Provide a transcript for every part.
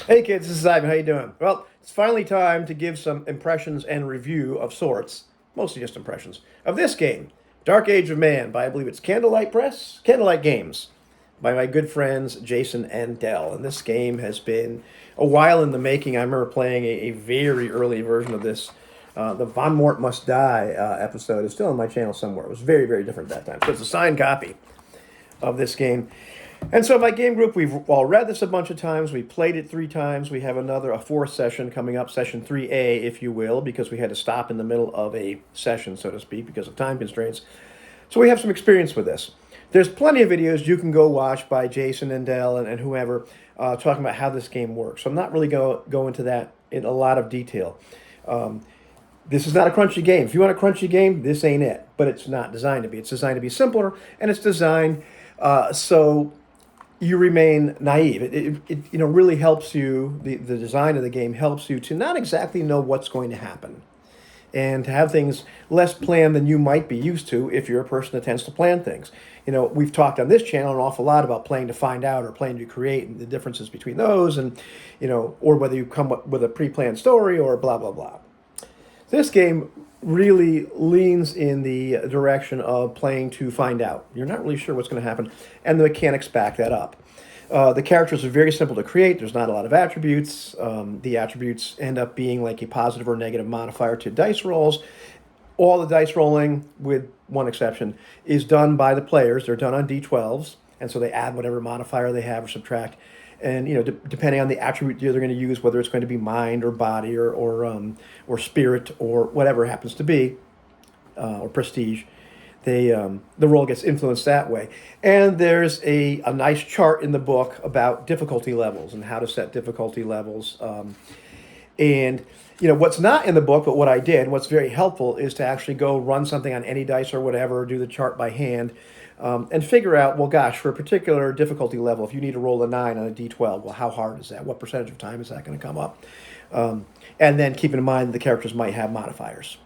Hey kids, this is Ivan. How you doing? Well, it's finally time to give some impressions and review of sorts, mostly just impressions, of this game, Dark Age of Man, by I believe it's Candlelight Games, by my good friends Jason and Dell. And this game has been a while in the making. I remember playing a very early version of this. The Von Mort Must Die episode is still on my channel somewhere. It was very, very different at that time. So it's a signed copy of this game. And so my game group, we've all read this a bunch of times. We played it 3 times. We have a fourth session coming up, session 3A, if you will, because we had to stop in the middle of a session, so to speak, because of time constraints. So we have some experience with this. There's plenty of videos you can go watch by Jason and Dell and whoever talking about how this game works. So I'm not really going to go into that in a lot of detail. This is not a crunchy game. If you want a crunchy game, this ain't it. But it's not designed to be. It's designed to be simpler, and it's designed so you remain naive. It really helps you. The design of the game helps you to not exactly know what's going to happen, and to have things less planned than you might be used to if you're a person that tends to plan things. We've talked on this channel an awful lot about playing to find out or playing to create, and the differences between those, and or whether you come up with a pre-planned story or blah blah blah. This game really leans in the direction of playing to find out. You're not really sure what's going to happen, and the mechanics back that up. The characters are very simple to create. There's not a lot of attributes. The attributes end up being like a positive or negative modifier to dice rolls. All the dice rolling, with one exception, is done by the players. They're done on D12s, and so they add whatever modifier they have or subtract. And depending on the attribute they're going to use, whether it's going to be mind or body or spirit or whatever it happens to be, or prestige, the roll gets influenced that way. And there's a nice chart in the book about difficulty levels and how to set difficulty levels. And what's not in the book, but what I did, what's very helpful, is to actually go run something on any dice or whatever, do the chart by hand, and figure out, well, gosh, for a particular difficulty level, if you need to roll a 9 on a d12, well, how hard is that? What percentage of time is that going to come up? And then keeping in mind the characters might have modifiers.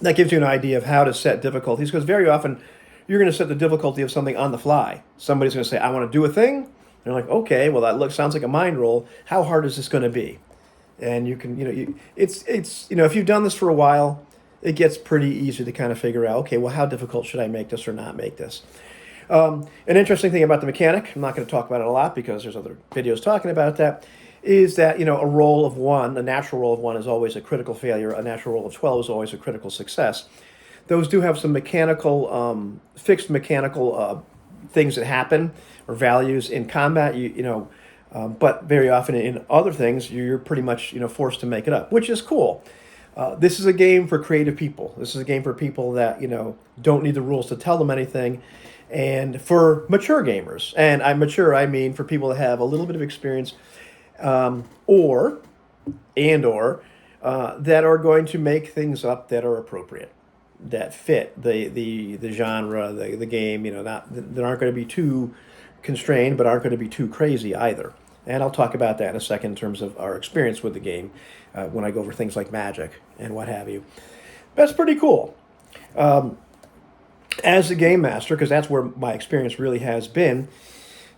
That gives you an idea of how to set difficulties, because very often you're going to set the difficulty of something on the fly. Somebody's going to say, I want to do a thing. And you're like, okay, well, that sounds like a mind roll. How hard is this going to be? And you can, it's if you've done this for a while, it gets pretty easy to kind of figure out, okay, well, how difficult should I make this or not make this? An interesting thing about the mechanic, I'm not going to talk about it a lot because there's other videos talking about that, is that, a roll of 1, a natural roll of 1 is always a critical failure. A natural roll of 12 is always a critical success. Those do have some fixed mechanical things that happen or values in combat, but very often in other things, you're pretty much, forced to make it up, which is cool. This is a game for creative people. This is a game for people that, don't need the rules to tell them anything, and for mature gamers. And I mean for people that have a little bit of experience, or that are going to make things up that are appropriate, that fit the genre, the game. That aren't going to be too constrained, but aren't going to be too crazy either. And I'll talk about that in a second in terms of our experience with the game when I go over things like magic and what have you. That's pretty cool. As a game master, because that's where my experience really has been,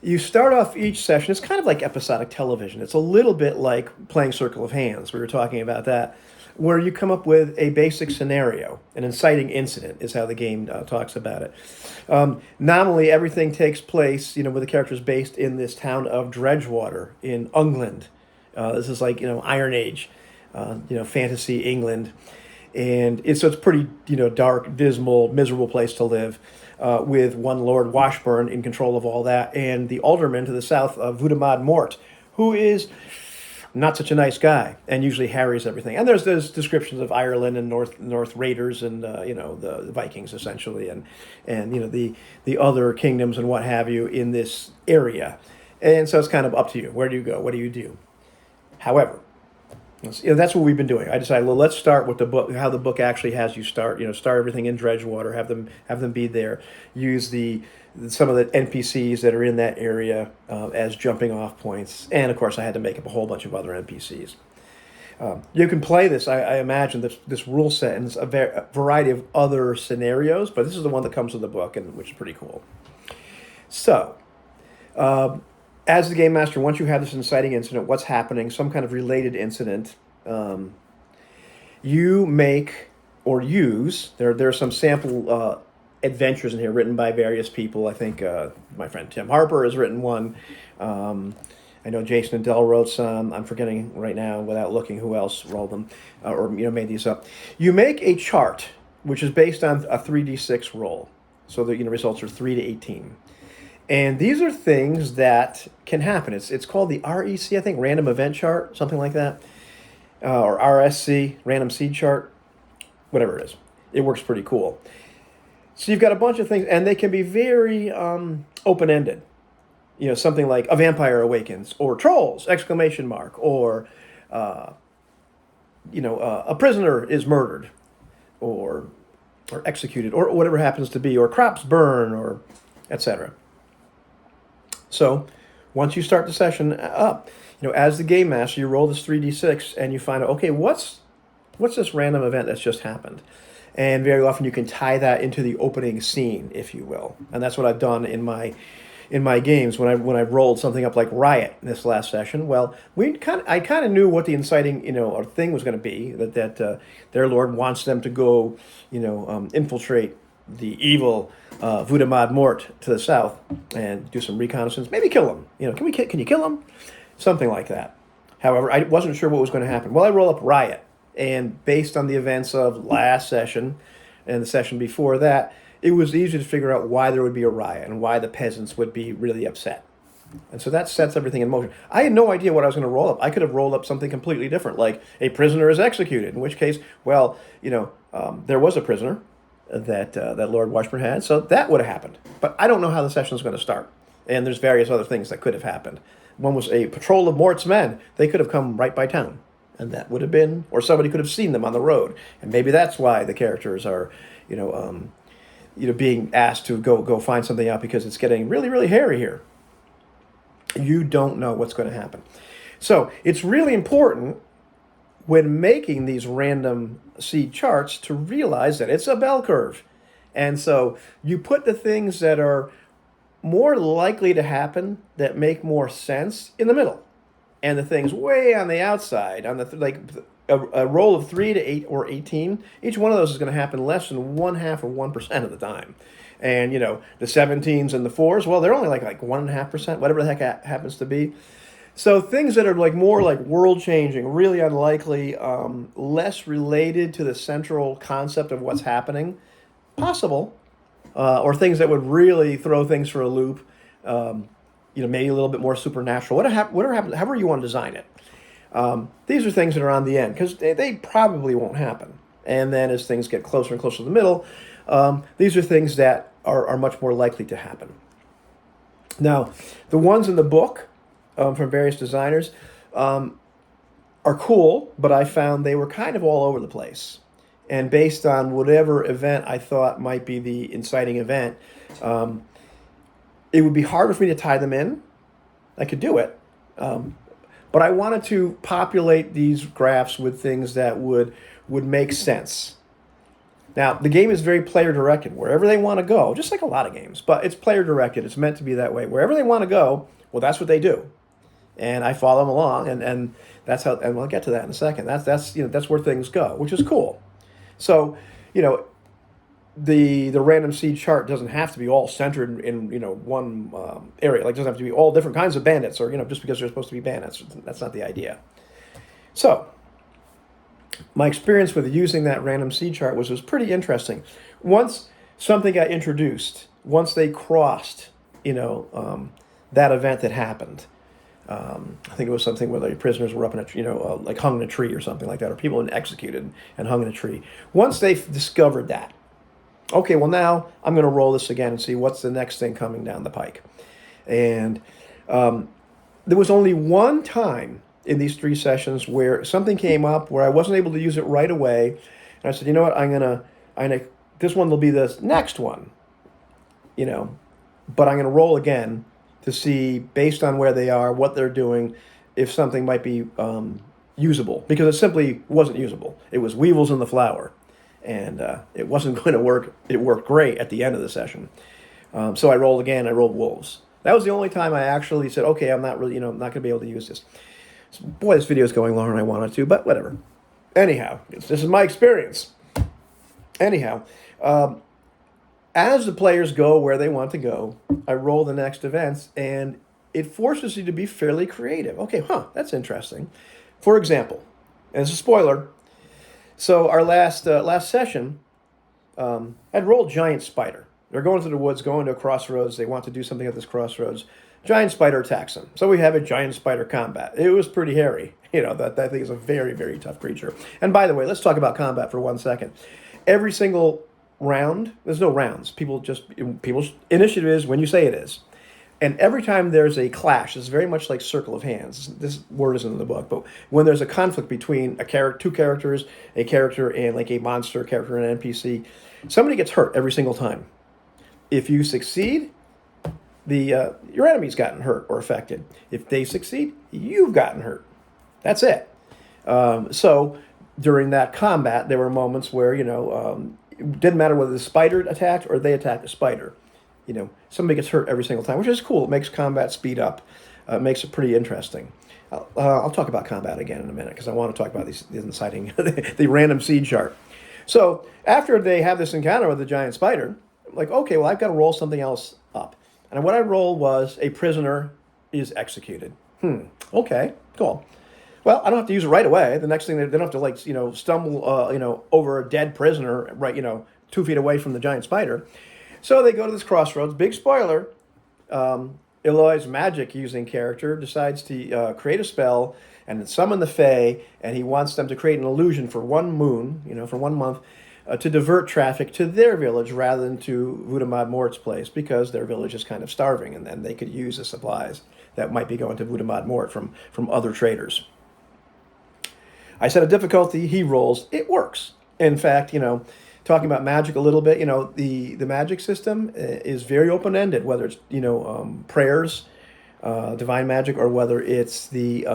you start off each session. It's kind of like episodic television. It's a little bit like playing Circle of Hands. We were talking about that, where you come up with a basic scenario. An inciting incident is how the game talks about it. Nominally, everything takes place, with the characters based in this town of Dredgewater in England. This is like, Iron Age, fantasy England. And it's pretty, dark, dismal, miserable place to live, with one Lord Washburn in control of all that, and the alderman to the south of Vudamad Mort, who is not such a nice guy and usually harries everything. And there's descriptions of Ireland and North Raiders and the Vikings essentially, and the other kingdoms and what have you in this area. And so it's kind of up to you. Where do you go? What do you do? However, that's what we've been doing. I decided, well, let's start with the book, how the book actually has you start. Start everything in Dredgewater, have them be there. Use some of the NPCs that are in that area as jumping off points, and of course, I had to make up a whole bunch of other NPCs. You can play this, I imagine, this rule set in a variety of other scenarios, but this is the one that comes with the book, and which is pretty cool. So. As the game master, once you have this inciting incident, what's happening, some kind of related incident, you make or use, there are some sample adventures in here written by various people. I think my friend Tim Harper has written one. I know Jason Adell wrote some. I'm forgetting right now without looking who else wrote them or made these up. You make a chart which is based on a 3d6 roll, so the results are 3 to 18. And these are things that can happen. It's called the REC, I think, Random Event Chart, something like that, or RSC, Random Seed Chart, whatever it is. It works pretty cool. So you've got a bunch of things, and they can be very open-ended. Something like a vampire awakens, or trolls, exclamation mark, or, a prisoner is murdered, or executed, or whatever happens to be, or crops burn, or etc. So once you start the session up, as the game master, you roll this 3d6 and you find out, okay, what's this random event that's just happened? And very often you can tie that into the opening scene, if you will. And that's what I've done in my games when I rolled something up like Riot in this last session. Well, I kind of knew what the inciting thing was going to be, that their lord wants them to go infiltrate the evil Vudamad Mort to the south and do some reconnaissance, maybe kill him. Can you kill him? Something like that. However, I wasn't sure what was going to happen. Well, I roll up Riot, and based on the events of last session and the session before that, it was easy to figure out why there would be a riot and why the peasants would be really upset. And so that sets everything in motion. I had no idea what I was going to roll up. I could have rolled up something completely different, like a prisoner is executed, in which case, well, there was a prisoner that Lord Washburn had, so that would have happened. But I don't know how the session is going to start. And there's various other things that could have happened. One was a patrol of Mort's men. They could have come right by town. And that would have been, or somebody could have seen them on the road. And maybe that's why the characters are, being asked to go find something out, because it's getting really, really hairy here. You don't know what's going to happen. So it's really important when making these random seed charts to realize that it's a bell curve. And so you put the things that are more likely to happen, that make more sense, in the middle. And the things way on the outside, on a roll of 3 to 8 or 18, each one of those is going to happen less than 1/2 or 1% of the time. And, the 17s and the 4s, well, they're only like 1.5%, whatever the heck happens to be. So things that are more like world-changing, really unlikely, less related to the central concept of what's happening, possible, or things that would really throw things for a loop, maybe a little bit more supernatural, whatever happens, however you want to design it. These are things that are on the end, because they probably won't happen. And then as things get closer and closer to the middle, these are things that are much more likely to happen. Now, the ones in the book from various designers are cool, but I found they were kind of all over the place. And based on whatever event I thought might be the inciting event, it would be harder for me to tie them in. I could do it. But I wanted to populate these graphs with things that would make sense. Now, the game is very player-directed. Wherever they want to go, just like a lot of games, but it's player-directed. It's meant to be that way. Wherever they want to go, well, that's what they do. And I follow them along, and that's how, and we'll get to that in a second. That's where things go, which is cool. So, the random seed chart doesn't have to be all centered in one area. It doesn't have to be all different kinds of bandits, or just because they're supposed to be bandits. That's not the idea. So my experience with using that random seed chart was pretty interesting. Once something got introduced, once they crossed that event that happened, I think it was something where the prisoners were up in a hung in a tree or something like that, or people executed and hung in a tree. Once they discovered that, okay, well, now I'm going to roll this again and see what's the next thing coming down the pike. And there was only one time in these 3 sessions where something came up where I wasn't able to use it right away. And I said, you know what, I'm gonna this one will be the next one, but I'm going to roll again to see, based on where they are, what they're doing, if something might be usable. Because it simply wasn't usable. It was weevils in the flour. And it wasn't going to work. It worked great at the end of the session. So I rolled again. I rolled wolves. That was the only time I actually said, okay, I'm not really, not going to be able to use this. So, boy, this video is going longer than I wanted to, but whatever. Anyhow, this is my experience. Anyhow, as the players go where they want to go, I roll the next events, and it forces you to be fairly creative. Okay, that's interesting. For example, and it's a spoiler, so our last session, I'd rolled Giant Spider. They're going to the woods, going to a crossroads. They want to do something at this crossroads. Giant Spider attacks them. So we have a Giant Spider combat. It was pretty hairy. That thing is a very, very tough creature. And by the way, let's talk about combat for 1 second. Every single round, there's no rounds. People's initiative is when you say it is. And every time there's a clash, it's very much like Circle of Hands. This word isn't in the book, but when there's a conflict between two characters, a character and like a monster character and an NPC, somebody gets hurt every single time. If you succeed, your enemy's gotten hurt or affected. If they succeed, you've gotten hurt. That's it. So during that combat, there were moments where, it didn't matter whether the spider attacked or they attacked the spider. Somebody gets hurt every single time, which is cool. It makes combat speed up. It makes it pretty interesting. I'll talk about combat again in a minute because I want to talk about these inciting, the random seed chart. So after they have this encounter with the giant spider, like, okay, well, I've got to roll something else up. And what I rolled was a prisoner is executed. Okay, cool. Well, I don't have to use it right away. The next thing, they don't have to stumble, over a dead prisoner right, 2 feet away from the giant spider. So they go to this crossroads. Big spoiler, Eloy's magic using character decides to create a spell and summon the Fae, and he wants them to create an illusion for 1 moon, for 1 month, to divert traffic to their village rather than to Vudamad Mort's place, because their village is kind of starving, and then they could use the supplies that might be going to Vudamad Mort from other traders. I set a difficulty, he rolls, it works. In fact, talking about magic a little bit, the magic system is very open-ended, whether it's, prayers, divine magic, or whether it's the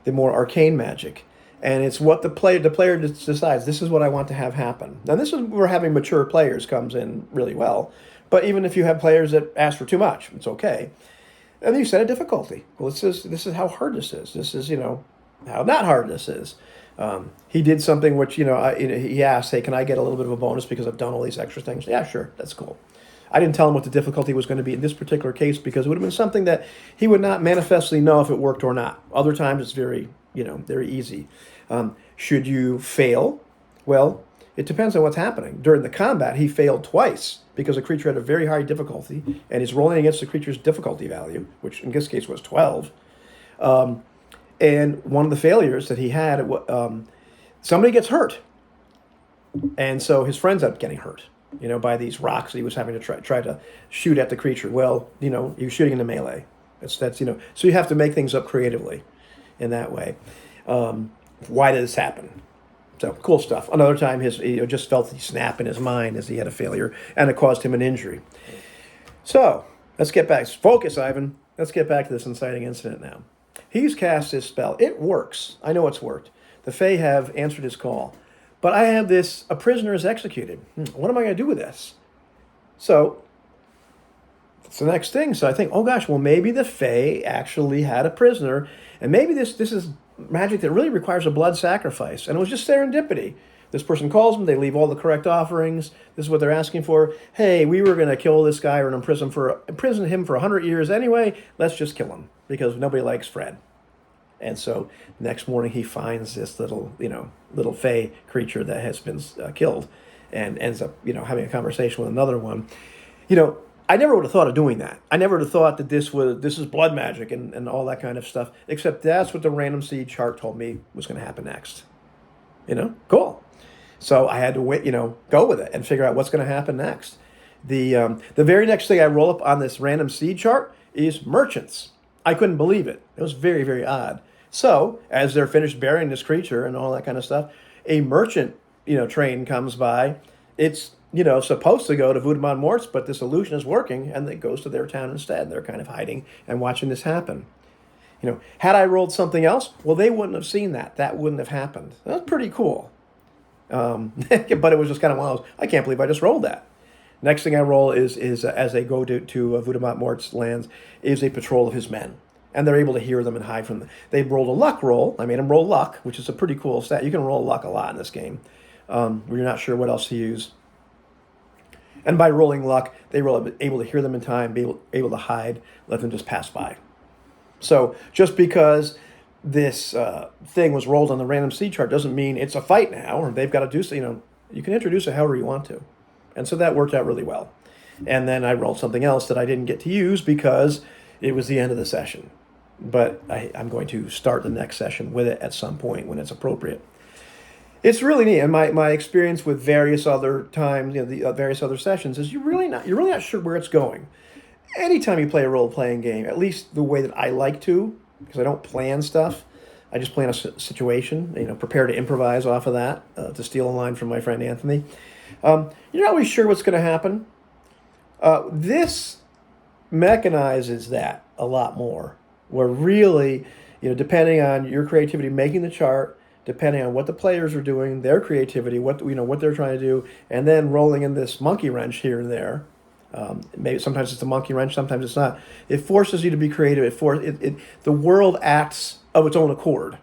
more arcane magic. And it's what the player decides, this is what I want to have happen. Now, this is where having mature players comes in really well. But even if you have players that ask for too much, it's okay. And then you set a difficulty. Well, this is how hard this is. This is, how not hard this is. He did something which, he asked, hey, can I get a little bit of a bonus because I've done all these extra things? Yeah, sure, that's cool. I didn't tell him what the difficulty was going to be in this particular case because it would have been something that he would not manifestly know if it worked or not. Other times it's very, very easy. Should you fail? Well, it depends on what's happening. During the combat, he failed twice because the creature had a very high difficulty, and he's rolling against the creature's difficulty value, which in this case was 12. And one of the failures that he had, somebody gets hurt. And so his friends end up getting hurt, by these rocks that he was having to try to shoot at the creature. Well, he was shooting in the melee. That's so you have to make things up creatively in that way. Why did this happen? So cool stuff. Another time, he just felt the snap in his mind as he had a failure, and it caused him an injury. So let's get back. Focus, Ivan. Let's get back to this inciting incident now. He's cast his spell. It works. I know it's worked. The Fae have answered his call. But I have a prisoner is executed. What am I going to do with this? So it's the next thing. So I think, oh gosh, well maybe the Fae actually had a prisoner, and maybe this is magic that really requires a blood sacrifice. And it was just serendipity. This person calls them, they leave all the correct offerings. This is what they're asking for. Hey, we were going to kill this guy or imprison him for 100 years anyway. Let's just kill him because nobody likes Fred. And so next morning he finds this little Fae creature that has been killed and ends up, having a conversation with another one. I never would have thought of doing that. I never would have thought that this is blood magic and all that kind of stuff, except that's what the random seed chart told me was going to happen next. Cool. So I had to wait, go with it and figure out what's going to happen next. The very next thing I roll up on this random seed chart is merchants. I couldn't believe it. It was very, very odd. So as they're finished burying this creature and all that kind of stuff, a merchant, train comes by. It's, supposed to go to Vudamad Mort's, but this illusion is working and it goes to their town instead. They're kind of hiding and watching this happen. Had I rolled something else, well, they wouldn't have seen that. That wouldn't have happened. That was pretty cool. But it was just kind of one of those, I can't believe I just rolled that. Next thing I roll is as they go to Voudemort Mort's lands, is a patrol of his men. And they're able to hear them and hide from them. They rolled a luck roll. I made them roll luck, which is a pretty cool stat. You can roll luck a lot in this game, where you're not sure what else to use. And by rolling luck, they were able to hear them in time, be able to hide, let them just pass by. So just because this thing was rolled on the random seed chart doesn't mean it's a fight now, or they've got to do so. You can introduce it however you want to. And so that worked out really well. And then I rolled something else that I didn't get to use because it was the end of the session. But I'm going to start the next session with it at some point when it's appropriate. It's really neat, and my experience with various other times, the various other sessions, is you're really not sure where it's going. Anytime you play a role-playing game, at least the way that I like to, because I don't plan stuff, I just plan a situation, prepare to improvise off of that, to steal a line from my friend Anthony. You're not always sure what's going to happen. This mechanizes that a lot more, where really, depending on your creativity making the chart, depending on what the players are doing, their creativity, what they're trying to do, and then rolling in this monkey wrench here and there. Maybe sometimes it's a monkey wrench, sometimes it's not. It forces you to be creative. The world acts of its own accord,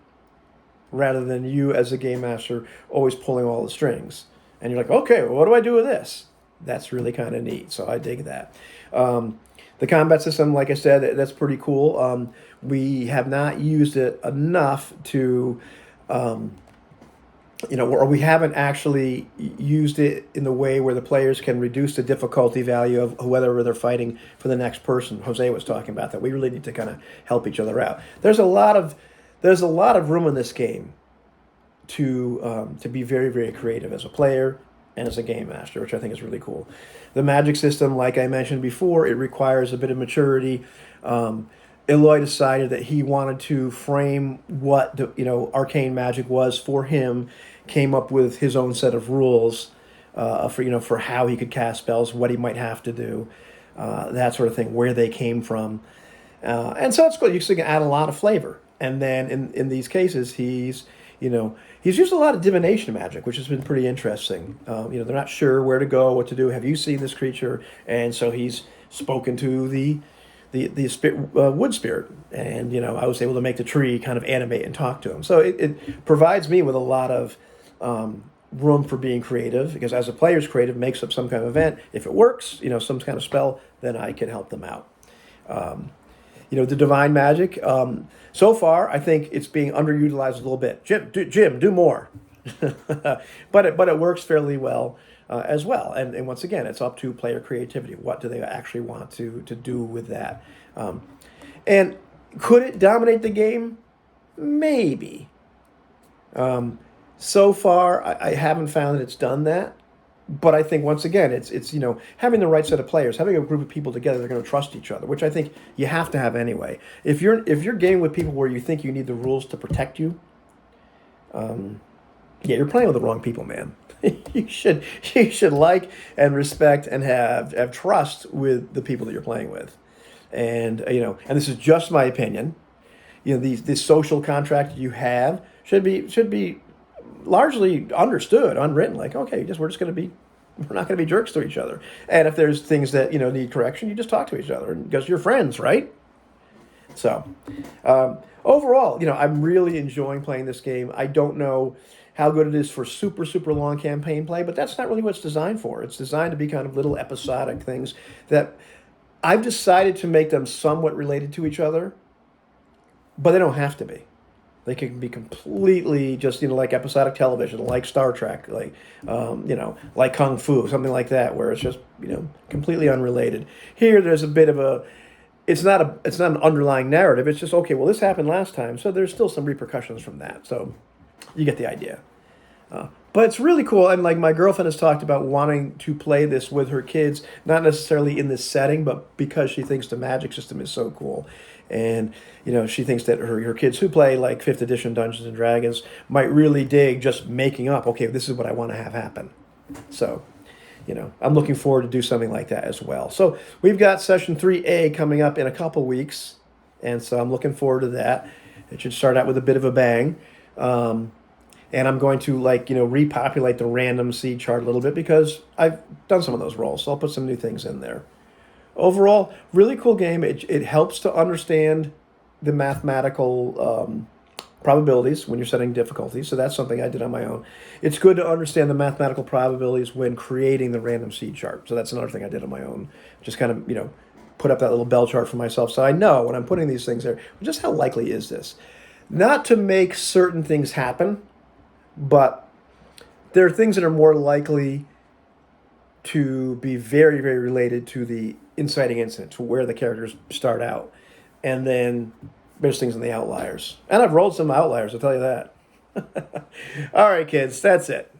rather than you as a game master always pulling all the strings. And you're like, okay, well, what do I do with this? That's really kind of neat. So I dig that. The combat system, like I said, that's pretty cool. We have not used it enough to, or we haven't actually used it in the way where the players can reduce the difficulty value of whether they're fighting for the next person. Jose was talking about that. We really need to kind of help each other out. There's a lot of room in this game to be very, very creative as a player and as a game master, which I think is really cool. The magic system, like I mentioned before, it requires a bit of maturity. Eloy decided that he wanted to frame what arcane magic was for him, came up with his own set of rules for how he could cast spells, what he might have to do, that sort of thing, where they came from. And so it's cool. You can add a lot of flavor. And then in these cases, he's used a lot of divination magic, which has been pretty interesting. They're not sure where to go, what to do. Have you seen this creature? And so he's spoken to the wood spirit, and I was able to make the tree kind of animate and talk to him. So it provides me with a lot of room for being creative, because as a player's creative makes up some kind of event. If it works, some kind of spell, then I can help them out. The divine magic. So far, I think it's being underutilized a little bit. Jim, do more. but it works fairly well as well. And once again, it's up to player creativity. What do they actually want to do with that? And could it dominate the game? Maybe. So far, I haven't found that it's done that. But I think, once again, it's having the right set of players, having a group of people together that are going to trust each other, which I think you have to have anyway. If you're gaming with people where you think you need the rules to protect you, you're playing with the wrong people, man. you should like and respect and have trust with the people that you're playing with, and and this is just my opinion. This social contract you have should be largely understood, unwritten. Like, okay, we're not going to be jerks to each other. And if there's things that need correction, you just talk to each other, because you're friends, right? So, overall, I'm really enjoying playing this game. I don't know how good it is for super, super long campaign play, but that's not really what it's designed for. It's designed to be kind of little episodic things that I've decided to make them somewhat related to each other, but they don't have to be. They can be completely just, like episodic television, like Star Trek, like Kung Fu, something like that, where it's just, completely unrelated. Here, there's a bit of it's not an underlying narrative. It's just, okay, well, this happened last time, so there's still some repercussions from that. So you get the idea. But it's really cool, and like my girlfriend has talked about wanting to play this with her kids, not necessarily in this setting, but because she thinks the magic system is so cool. And, she thinks that her kids who play like 5th edition Dungeons and Dragons might really dig just making up, okay, this is what I want to have happen. So, I'm looking forward to do something like that as well. So we've got session 3A coming up in a couple weeks. And so I'm looking forward to that. It should start out with a bit of a bang. And I'm going to repopulate the random seed chart a little bit because I've done some of those rolls. So I'll put some new things in there. Overall, really cool game. It helps to understand the mathematical probabilities when you're setting difficulties. So that's something I did on my own. It's good to understand the mathematical probabilities when creating the random seed chart. So that's another thing I did on my own. Just kind of, put up that little bell chart for myself. So I know when I'm putting these things there, just how likely is this? Not to make certain things happen, but there are things that are more likely to be very, very related to the inciting incident, to where the characters start out. And then there's things in the outliers. And I've rolled some outliers, I'll tell you that. All right, kids, that's it.